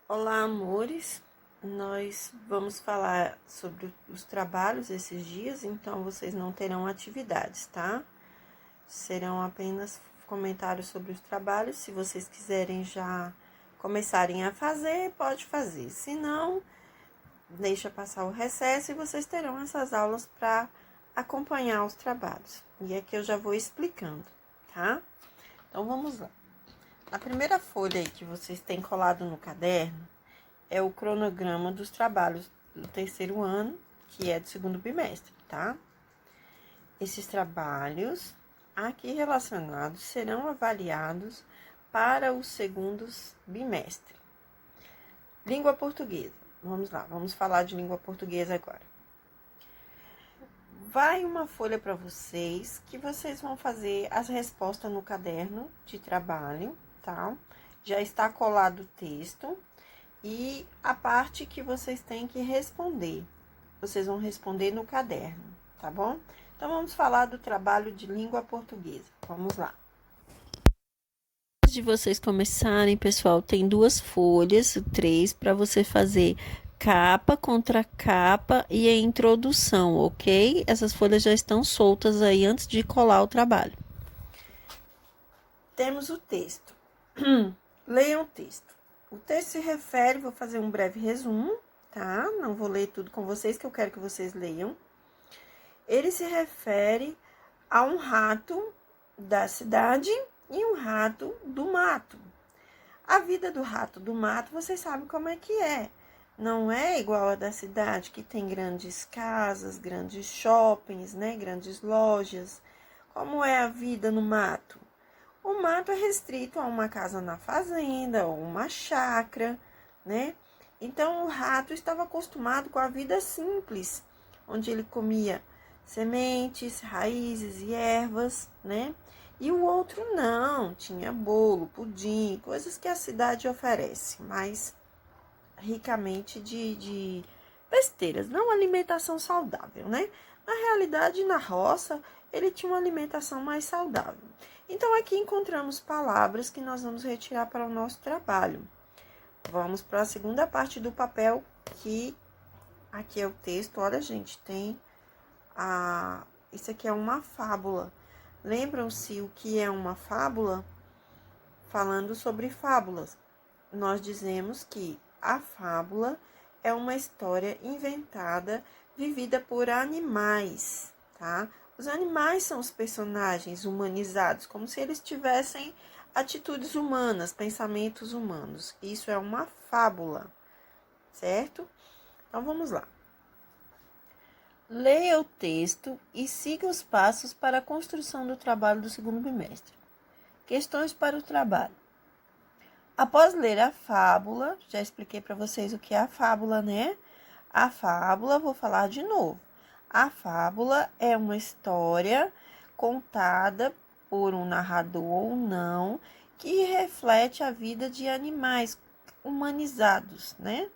Olá, amores. Nós vamos falar sobre os trabalhos esses dias, então vocês não terão atividades, tá? Serão apenas comentários sobre os trabalhos. Se vocês quiserem já começarem a fazer, pode fazer. Se não, deixa passar o recesso e vocês terão essas aulas para acompanhar os trabalhos. E aqui eu já vou explicando, tá? Então vamos lá. A primeira folha aí que vocês têm colado no caderno é o cronograma dos trabalhos do terceiro ano, que é do segundo bimestre, tá? Esses trabalhos aqui relacionados serão avaliados para o segundo bimestre. Língua portuguesa. Vamos lá, vamos falar de língua portuguesa agora. Vai uma folha para vocês, que vocês vão fazer as respostas no caderno de trabalho, tá? Já está colado o texto. E a parte que vocês têm que responder, vocês vão responder no caderno, tá bom? Então, vamos falar do trabalho de língua portuguesa. Vamos lá. Antes de vocês começarem, pessoal, tem 2 folhas, 3, para você fazer capa contra capa e a introdução, ok? Essas folhas já estão soltas aí antes de colar o trabalho. Temos o texto. Leiam o texto. O texto se refere, vou fazer um breve resumo, tá? Não vou ler tudo com vocês, que eu quero que vocês leiam. Ele se refere a um rato da cidade e um rato do mato. A vida do rato do mato, vocês sabem como é que é. Não é igual a da cidade, que tem grandes casas, grandes shoppings, né? Grandes lojas. Como é a vida no mato? O mato é restrito a uma casa na fazenda ou uma chácara, né? Então, o rato estava acostumado com a vida simples, onde ele comia sementes, raízes e ervas, né? E o outro não, tinha bolo, pudim, coisas que a cidade oferece, mas ricamente de besteiras, não alimentação saudável, né? Na realidade, na roça, ele tinha uma alimentação mais saudável. Então, aqui encontramos palavras que nós vamos retirar para o nosso trabalho. Vamos para a segunda parte do papel, que aqui é o texto. Olha, gente, tem isso aqui é uma fábula. Lembram-se o que é uma fábula? Falando sobre fábulas, nós dizemos que a fábula é uma história inventada, vivida por animais, tá? Os animais são os personagens humanizados, como se eles tivessem atitudes humanas, pensamentos humanos. Isso é uma fábula, certo? Então, vamos lá. Leia o texto e siga os passos para a construção do trabalho do segundo bimestre. Questões para o trabalho. Após ler a fábula, já expliquei para vocês o que é a fábula, né? A fábula, vou falar de novo. A fábula é uma história contada por um narrador ou não, que reflete a vida de animais humanizados, né?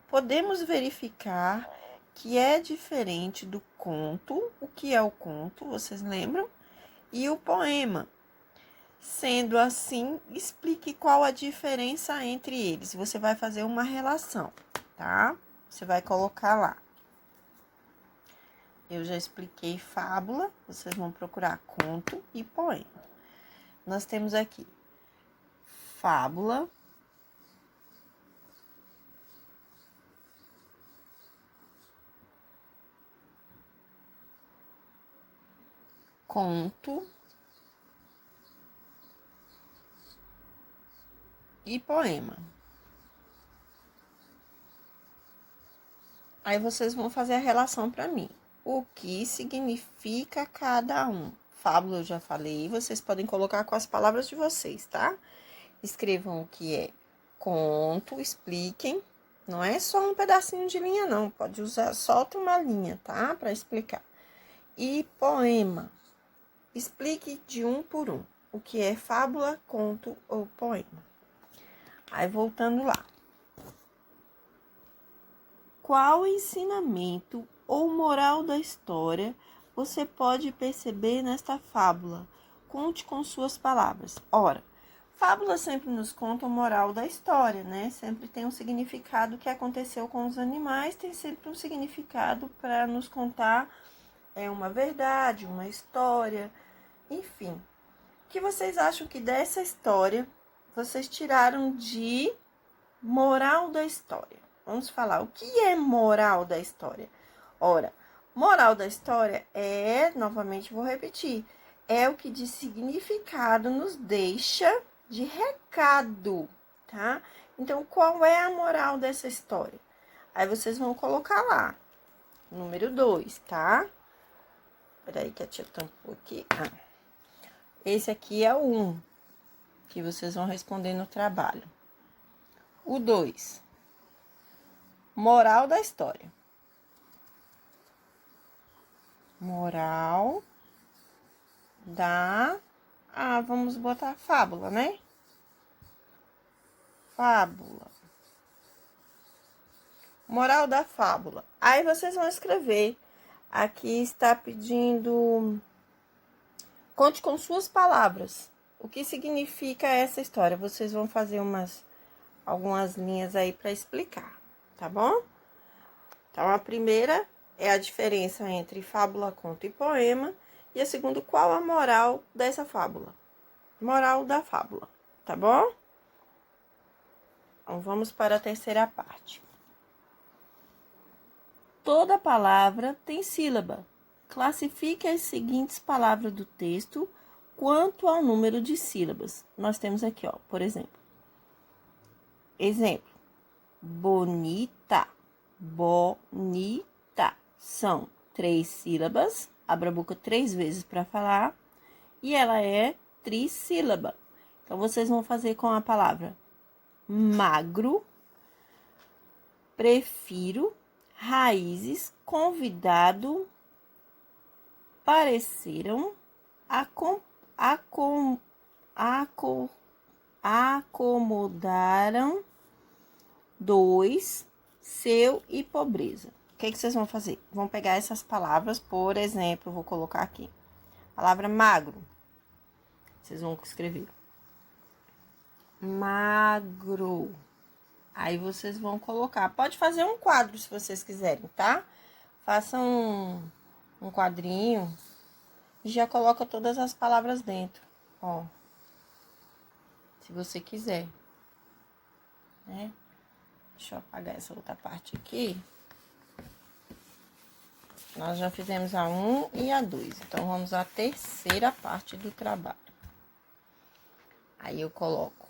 Podemos verificar que é diferente do conto. O que é o conto, vocês lembram? E o poema. Sendo assim, explique qual a diferença entre eles. Você vai fazer uma relação, tá? Você vai colocar lá. Eu já expliquei fábula, vocês vão procurar conto e poema. Nós temos aqui fábula, conto e poema. Aí vocês vão fazer a relação para mim. O que significa cada um? Fábula eu já falei, vocês podem colocar com as palavras de vocês, tá? Escrevam o que é conto, expliquem. Não é só um pedacinho de linha, não. Pode usar, solta uma linha, tá? Para explicar. E poema. Explique de um por um. O que é fábula, conto ou poema. Aí, voltando lá. Qual ensinamento ou moral da história você pode perceber nesta fábula? Conte com suas palavras. Ora, Fábulas sempre nos contam moral da história, né? Sempre tem um significado que aconteceu com os animais, tem sempre um significado para nos contar uma verdade, uma história, enfim. O que vocês acham que dessa história vocês tiraram de moral da história? Vamos falar, o que é moral da história? Ora, moral da história novamente vou repetir, é o que de significado nos deixa de recado, tá? Então, qual é a moral dessa história? Aí vocês vão colocar lá, número 2, tá? Peraí que a tia tampou aqui. Esse aqui é o 1, que vocês vão responder no trabalho. O 2, moral da história. Moral da... vamos botar fábula, né? Fábula. Moral da fábula. Aí vocês vão escrever. Aqui está pedindo... Conte com suas palavras. O que significa essa história? Vocês vão fazer algumas linhas aí para explicar, tá bom? Então, a primeira é a diferença entre fábula, conto e poema. E a segunda, qual a moral dessa fábula? Moral da fábula, tá bom? Então, vamos para a terceira parte. Toda palavra tem sílaba. Classifique as seguintes palavras do texto quanto ao número de sílabas. Nós temos aqui, ó, por exemplo. Exemplo. Bonita. Bonita. São 3 sílabas. Abra a boca 3 vezes para falar. E ela é trissílaba. Então, vocês vão fazer com a palavra magro, prefiro, raízes, convidado, pareceram, acomodaram, 2, seu e pobreza. O que vocês vão fazer? Vão pegar essas palavras, por exemplo, vou colocar aqui. Palavra magro. Vocês vão escrever magro. Aí vocês vão colocar. Pode fazer um quadro se vocês quiserem, tá? Façam um quadrinho e já coloca todas as palavras dentro, ó. Se você quiser, né? Deixa eu apagar essa outra parte aqui. Nós já fizemos a 1 e a 2. Então, vamos à terceira parte do trabalho. Aí, eu coloco.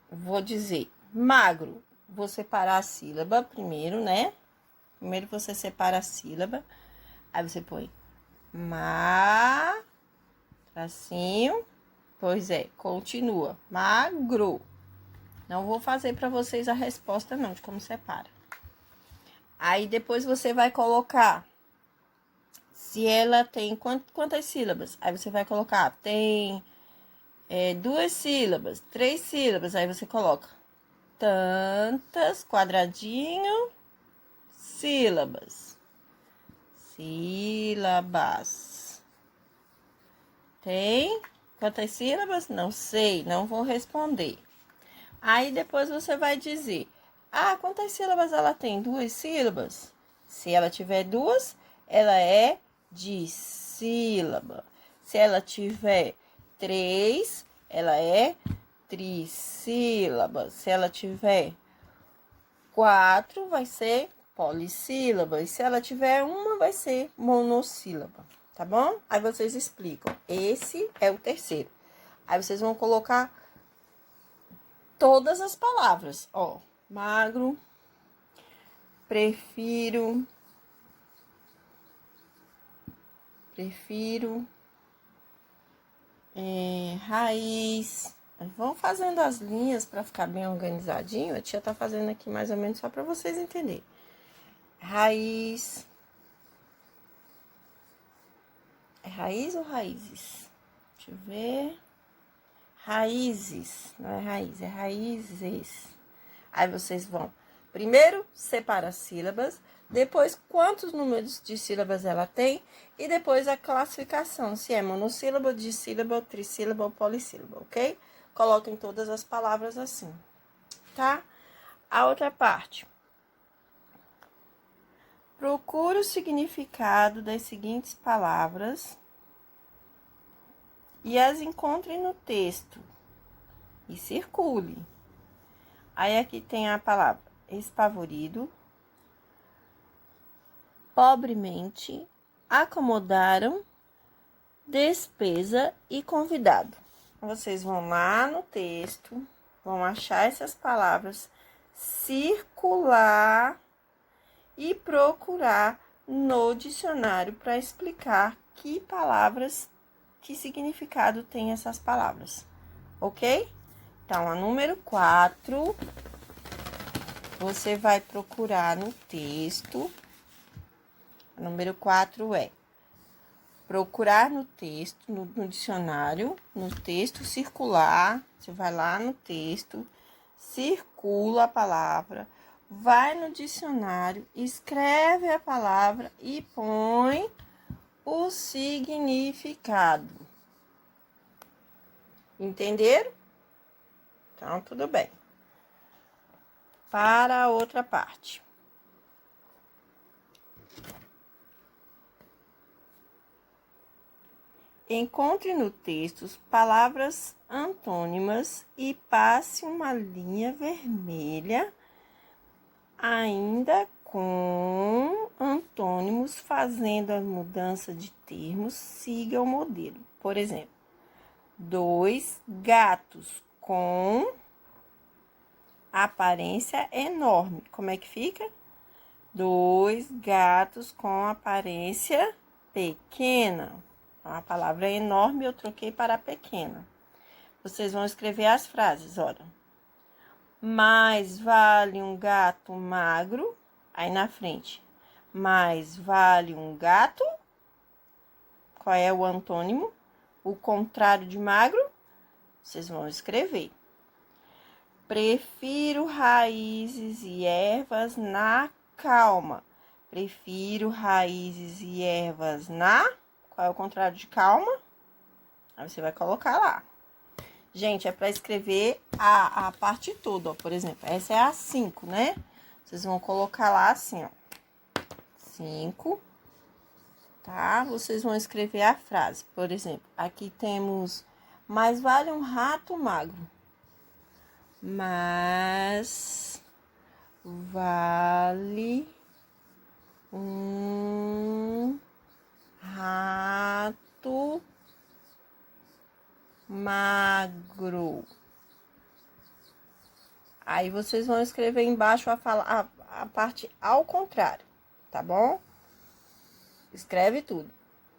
Vou dizer magro. Vou separar a sílaba primeiro, né? Primeiro você separa a sílaba. Aí, você põe tracinho. Pois é, continua. Magro. Não vou fazer para vocês a resposta, não, de como separa. Aí, depois você vai colocar, se ela tem quantas sílabas? Aí, você vai colocar, tem 2 sílabas, 3 sílabas. Aí, você coloca tantas, quadradinho, sílabas. Sílabas. Tem quantas sílabas? Não sei, não vou responder. Aí, depois você vai dizer... quantas sílabas ela tem? 2 sílabas? Se ela tiver 2, ela é dissílaba. Se ela tiver 3, ela é trissílaba. Se ela tiver 4, vai ser polissílaba. E se ela tiver 1, vai ser monossílaba. Tá bom? Aí vocês explicam. Esse é o terceiro. Aí vocês vão colocar todas as palavras, ó. Magro, prefiro, raiz. Vão fazendo as linhas para ficar bem organizadinho. A tia tá fazendo aqui mais ou menos só para vocês entenderem. Raiz. É raiz ou raízes? Deixa eu ver. Raízes, não é raiz, é raízes. Aí vocês vão Primeiro, separa as sílabas, depois quantos números de sílabas ela tem e depois a classificação, se é monossílaba, dissílaba, trissílaba ou polissílaba, ok? Coloquem todas as palavras assim, tá? A outra parte. Procure o significado das seguintes palavras e as encontre no texto e circule. Aí aqui tem a palavra espavorido, pobremente, acomodaram, despesa e convidado. Vocês vão lá no texto, vão achar essas palavras, circular e procurar no dicionário para explicar que palavras, que significado tem essas palavras, ok? Então, a número 4, você vai procurar no texto. A número 4 é procurar no texto, no dicionário, no texto circular. Você vai lá no texto, circula a palavra, vai no dicionário, escreve a palavra e põe o significado. Entenderam? Então, tudo bem. Para a outra parte. Encontre no texto palavras antônimas e passe uma linha vermelha, ainda com antônimos, fazendo a mudança de termos, siga o modelo. Por exemplo, 2 gatos com aparência enorme. Como é que fica? 2 gatos com aparência pequena. A palavra é enorme, eu troquei para pequena. Vocês vão escrever as frases, olha. Mais vale um gato magro, aí na frente. Mais vale um gato, qual é o antônimo? O contrário de magro, vocês vão escrever. Prefiro raízes e ervas na calma. Prefiro raízes e ervas na... Qual é o contrário de calma? Aí você vai colocar lá. Gente, é para escrever a parte toda, ó. Por exemplo, essa é a 5, né? Vocês vão colocar lá assim, ó. 5, tá? Vocês vão escrever a frase. Por exemplo, aqui temos... Mais vale um rato magro. Mas vale um rato magro. Aí vocês vão escrever embaixo a parte ao contrário, tá bom? Escreve tudo.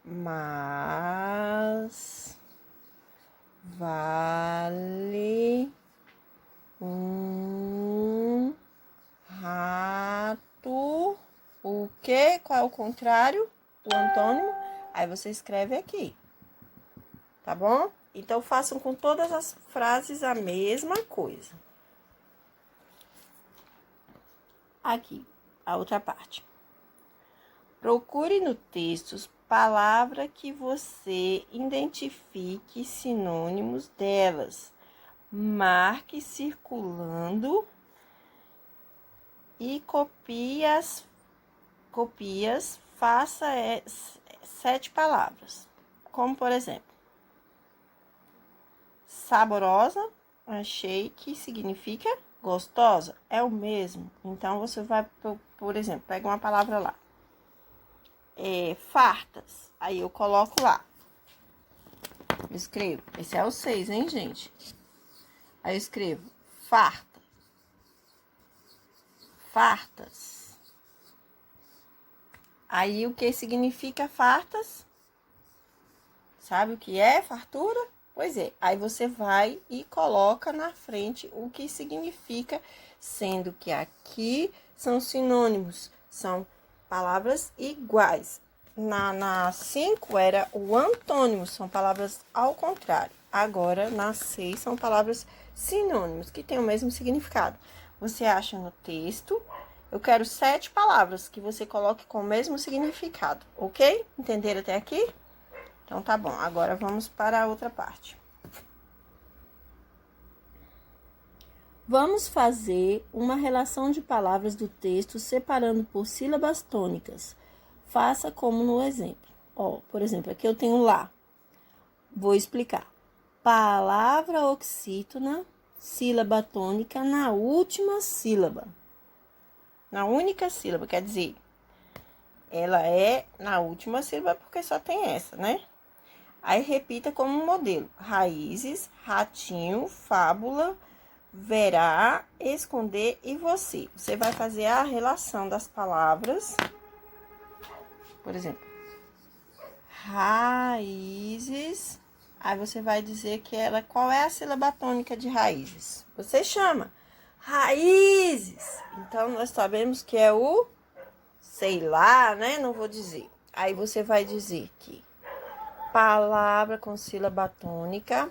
Mas vale um rato. O quê? Qual é o contrário? O antônimo? Aí você escreve aqui, tá bom? Então, façam com todas as frases a mesma coisa. Aqui, a outra parte. Procure no texto palavra que você identifique sinônimos delas. Marque circulando e copias, faça 7 palavras. Como, por exemplo, saborosa, achei que significa gostosa, é o mesmo. Então, você vai, por exemplo, pega uma palavra lá. Fartas, aí eu coloco lá. Eu escrevo, esse é o 6, hein, gente? Aí eu escrevo, farta. Fartas. Aí, o que significa fartas? Sabe o que é fartura? Pois é, aí você vai e coloca na frente o que significa, sendo que aqui são sinônimos, são palavras iguais. Na 5 era o antônimo, são palavras ao contrário. Agora, na 6 são palavras sinônimos, que têm o mesmo significado. você acha no texto. Eu quero 7 palavras que você coloque com o mesmo significado, ok? Entenderam até aqui? Então, tá bom. Agora, vamos para a outra parte. Vamos fazer uma relação de palavras do texto separando por sílabas tônicas. Faça como no exemplo. Ó, por exemplo, aqui eu tenho lá. Vou explicar. Palavra oxítona, sílaba tônica na última sílaba. Na única sílaba, quer dizer, ela é na última sílaba porque só tem essa, né? Aí repita como modelo: raízes, ratinho, fábula, verá, esconder e você. Você vai fazer a relação das palavras. Por exemplo, raízes. Aí você vai dizer que ela, qual é a sílaba tônica de raízes? Você chama raízes. Então, nós sabemos que é o sei lá, né? Não vou dizer. Aí você vai dizer que palavra com sílaba tônica,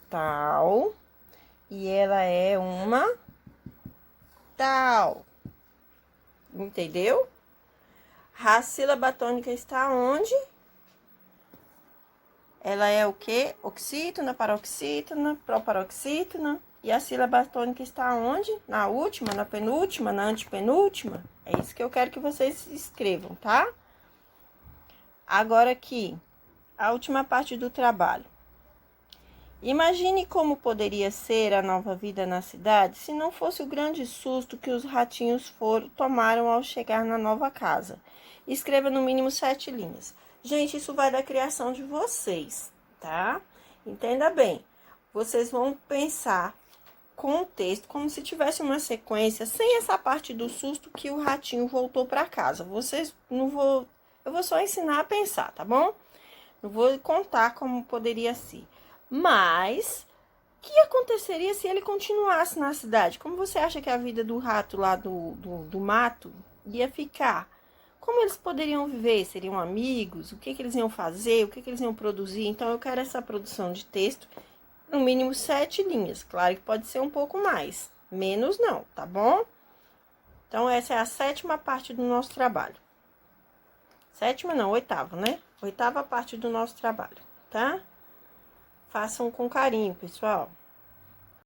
tal, e ela é uma tal. Entendeu? A sílaba tônica está onde? Ela é o quê? Oxítona, paroxítona, proparoxítona. E a sílaba tônica está onde? Na última, na penúltima, na antepenúltima? É isso que eu quero que vocês escrevam, tá? Agora aqui, a última parte do trabalho. Imagine como poderia ser a nova vida na cidade se não fosse o grande susto que os ratinhos tomaram ao chegar na nova casa. Escreva no mínimo 7 linhas. Gente, isso vai da criação de vocês, tá? Entenda bem. Vocês vão pensar com o texto como se tivesse uma sequência, sem essa parte do susto que o ratinho voltou para casa. Eu vou só ensinar a pensar, tá bom? Eu vou contar como poderia ser. Mas, o que aconteceria se ele continuasse na cidade? Como você acha que a vida do rato lá do mato ia ficar? Como eles poderiam viver? Seriam amigos? O que eles iam fazer? O que eles iam produzir? Então, eu quero essa produção de texto, no mínimo 7 linhas. Claro que pode ser um pouco mais. Menos não, tá bom? Então, essa é a 7ª parte do nosso trabalho. 7ª não, 8ª, né? 8ª parte do nosso trabalho, tá? Façam com carinho, pessoal.